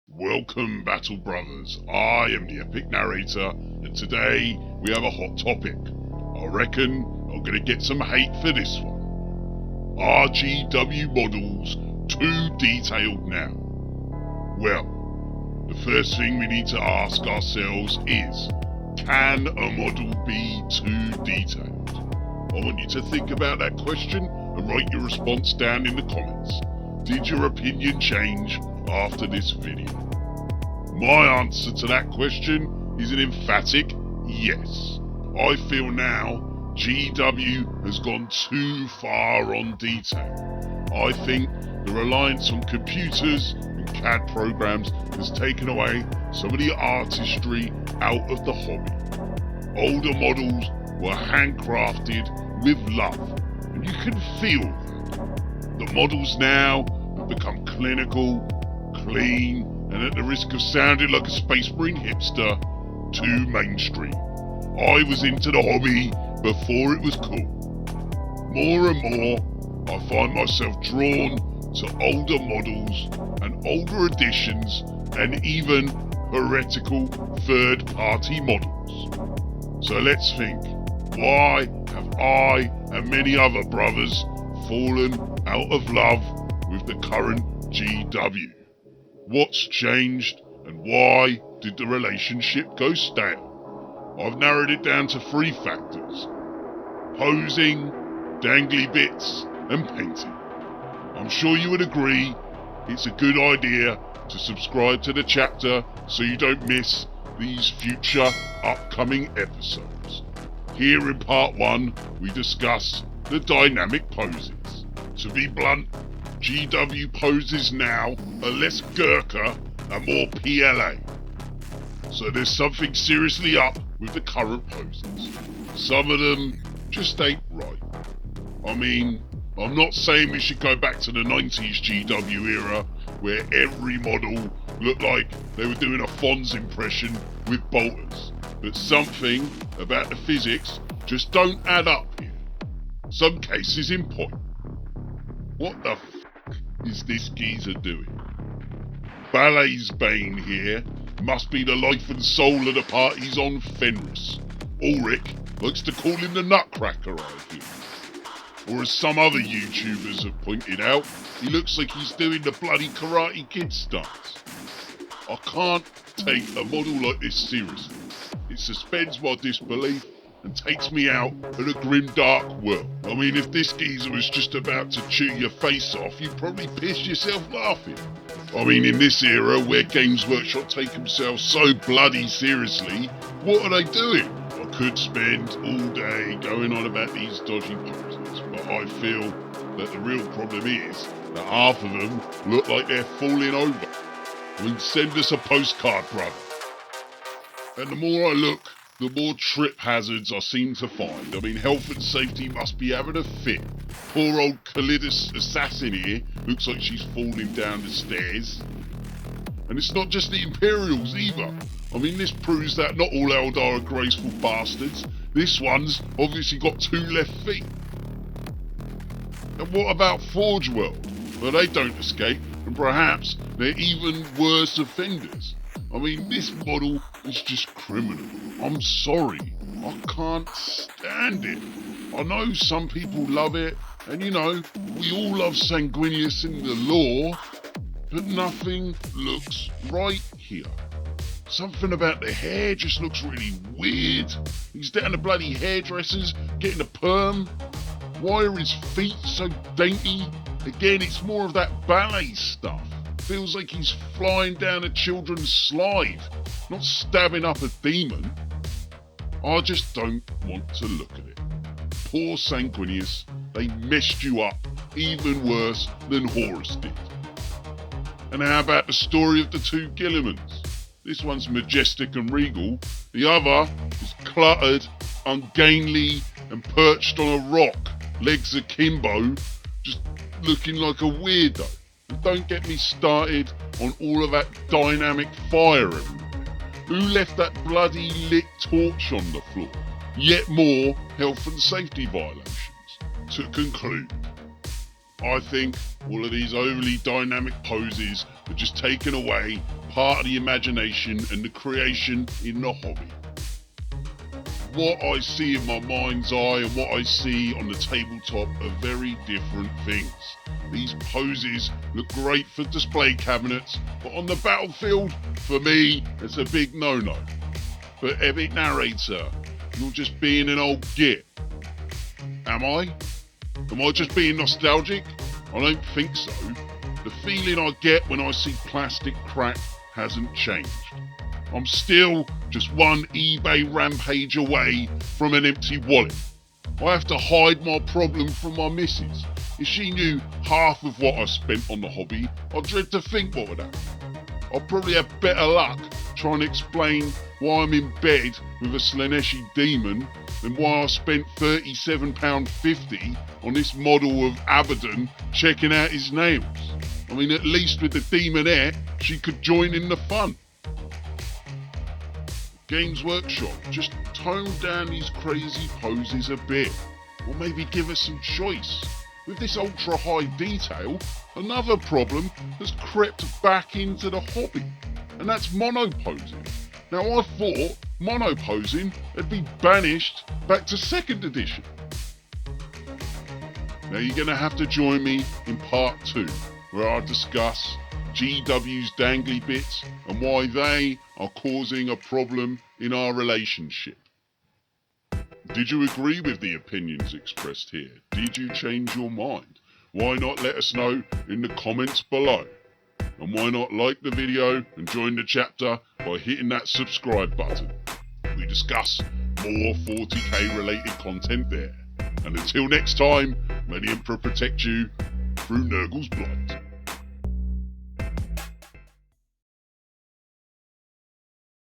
Welcome, Battle Brothers. I am the Epic Narrator, and today we have a hot topic. I reckon I'm going to get some hate for this one. Are GW models too detailed now? Well, the first thing we need to ask ourselves is, can a model be too detailed? I want you to think about that question and write your response down in the comments. Did your opinion change after this video? My answer to that question is an emphatic yes. I feel now GW has gone too far on detail. I think the reliance on computers and CAD programs has taken away some of the artistry out of the hobby. Older models were handcrafted with love, and you can feel that. The models now have become clinical, clean, and at the risk of sounding like a Space Marine hipster, too mainstream. I was into the hobby before it was cool. More and more, I find myself drawn to older models and older editions and even heretical third-party models. So let's think, why have I and many other brothers fallen out of love with the current GW? What's changed and why did the relationship go stale? I've narrowed it down to 3 factors: posing, dangly bits and painting. I'm sure you would agree it's a good idea to subscribe to the chapter so you don't miss these future upcoming episodes. Here in part 1 we discuss the dynamic poses. To be blunt, GW poses now are less Gurkha and more PLA. So there's something seriously up with the current poses. Some of them just ain't right. I mean, I'm not saying we should go back to the 90s GW era where every model looked like they were doing a Fonz impression with bolters. But something about the physics just don't add up here. Some cases in point. What the is this geezer doing? Ballet's Bane here must be the life and soul of the parties on Fenris. Ulrich likes to call him the Nutcracker, I think. Or as some other YouTubers have pointed out, he looks like he's doing the bloody Karate Kid stunts. I can't take a model like this seriously. It suspends my disbelief and takes me out of a grim dark world. I mean, if this geezer was just about to chew your face off, you'd probably piss yourself laughing. I mean, in this era where Games Workshop take themselves so bloody seriously, what are they doing? I could spend all day going on about these dodgy poses, but I feel that the real problem is that half of them look like they're falling over. I mean, send us a postcard, brother. And the more I look, the more trip hazards I seem to find. I mean, health and safety must be having a fit. Poor old Calidus assassin here looks like she's falling down the stairs. And it's not just the Imperials either. I mean, this proves that not all Eldar are graceful bastards. This one's obviously got 2 left feet. And what about Forge World? Well, they don't escape, and perhaps they're even worse offenders. I mean, this model is just criminal. I'm sorry, I can't stand it. I know some people love it, and you know, we all love Sanguinius in the lore, but nothing looks right here. Something about the hair just looks really weird. He's down to bloody hairdressers, getting a perm. Why are his feet so dainty? Again, it's more of that ballet stuff. Feels like he's flying down a children's slide, not stabbing up a demon. I just don't want to look at it. Poor Sanguinius, they messed you up even worse than Horus did. And how about the story of the 2 Guillimans? This one's majestic and regal, the other is cluttered, ungainly and perched on a rock, legs akimbo, just looking like a weirdo. And don't get me started on all of that dynamic fire everywhere. Who left that bloody lit torch on the floor? Yet more health and safety violations. To conclude, I think all of these overly dynamic poses are just taking away part of the imagination and the creation in the hobby. What I see in my mind's eye and what I see on the tabletop are very different things. These poses look great for display cabinets, but on the battlefield, for me, it's a big no-no. But Epic Narrator, you're just being an old git. Am I? Am I just being nostalgic? I don't think so. The feeling I get when I see plastic crap hasn't changed. I'm still just one eBay rampage away from an empty wallet. I have to hide my problem from my missus. If she knew half of what I spent on the hobby, I dread to think what would happen. I'll probably have better luck trying to explain why I'm in bed with a Slaneshi demon than why I spent £37.50 on this model of Abaddon checking out his nails. I mean, at least with the demonette, she could join in the fun. Games Workshop, just tone down these crazy poses a bit, or maybe give us some choice. With this ultra high detail, another problem has crept back into the hobby, and that's monoposing. Now I thought monoposing had been banished back to 2nd edition. Now you're going to have to join me in part 2, where I discuss GW's dangly bits and why they are causing a problem in our relationship. Did you agree with the opinions expressed here? Did you change your mind? Why not let us know in the comments below? And why not like the video and join the chapter by hitting that subscribe button? We discuss more 40k related content there. And until next time, may the Emperor protect you through Nurgle's blood.